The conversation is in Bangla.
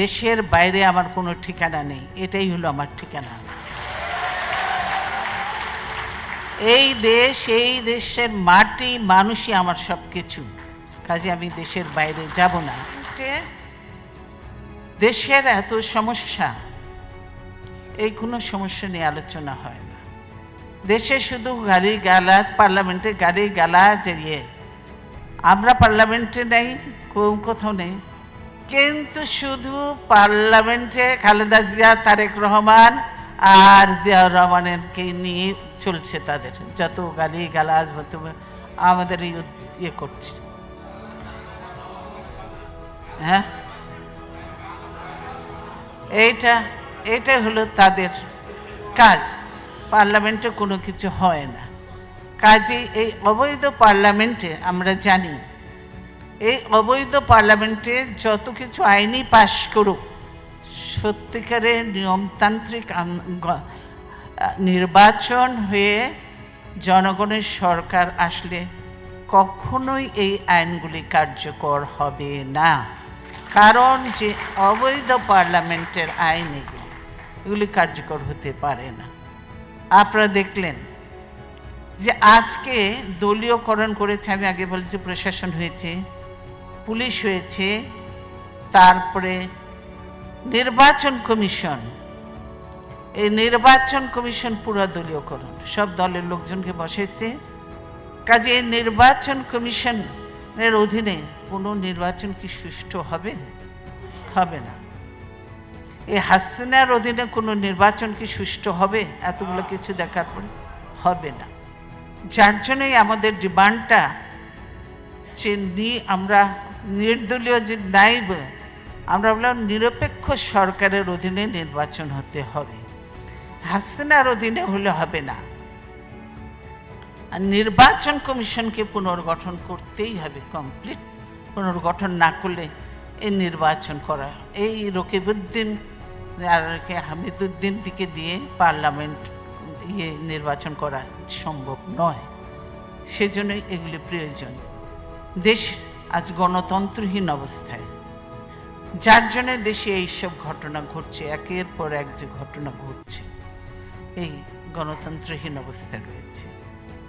দেশের বাইরে আমার কোনো ঠিকানা নেই, এটাই হলো আমার ঠিকানা। এই দেশ, এই দেশের মাটি মানুষই আমার সব কিছু, কাজে আমি দেশের বাইরে যাব না। দেশের এত সমস্যা, এই কোনো সমস্যা নিয়ে আলোচনা হয় না। দেশে শুধু গালি গালাজ, পার্লামেন্টে গালি গালাজ, আমরা পার্লামেন্টে নেই, কোথাও নেই, কিন্তু শুধু পার্লামেন্টে খালেদা জিয়া, তারেক রহমান আর জিয়াউর রহমানকে নিয়ে চলছে, তাদের যত গালি গালাজ আমাদের ইয়ে করছে। হ্যাঁ, এইটা হলো তাদের কাজ। পার্লামেন্টে কোনো কিছু হয় না, কাজে এই অবৈধ পার্লামেন্টে আমরা জানি, এই অবৈধ পার্লামেন্টে যত কিছু আইনি পাশ করুক, সত্যিকারের নিয়মতান্ত্রিক নির্বাচন হয়ে জনগণের সরকার আসলে কখনোই এই আইনগুলি কার্যকর হবে না। কারণ যে অবৈধ পার্লামেন্টের আইন এগুলি কার্যকর হতে পারে না। আপনারা দেখলেন যে আজকে দলীয়করণ করেছে, আমি আগে বলেছি প্রশাসন হয়েছে, পুলিশ হয়েছে, তারপরে নির্বাচন কমিশন। এই নির্বাচন কমিশন পুরো দলীয়করণ, সব দলের লোকজনকে বসেছে। কাজে এই নির্বাচন কমিশনের অধীনে কোনো নির্বাচন কি সুষ্ঠু হবে? হবে না। এই হাসিনার অধীনে কোনো নির্বাচন কি সুষ্ঠু হবে? এতগুলো কিছু দেখার পরে হবে না। যার জন্যই আমাদের ডিমান্ডটা যে আমরা নির্দলীয় যে নাইব, আমরা বললাম নিরপেক্ষ সরকারের অধীনে নির্বাচন হতে হবে, হাসিনার অধীনে হলে হবে না। আর নির্বাচন কমিশনকে পুনর্গঠন করতেই হবে, কমপ্লিট পুনর্গঠন না করলে এই নির্বাচন করা, এই রকিবউদ্দিন আর হামিদুদ্দিন থেকে দিয়ে পার্লামেন্ট নির্বাচন করা সম্ভব নয়। সেজন্যই এগুলি প্রয়োজন। দেশ আজ গণতন্ত্রহীন অবস্থায়, যার জন্য দেশে এইসব ঘটনা ঘটছে, একের পর এক যে ঘটনা ঘটছে, এই গণতন্ত্রহীন অবস্থায় রয়েছে।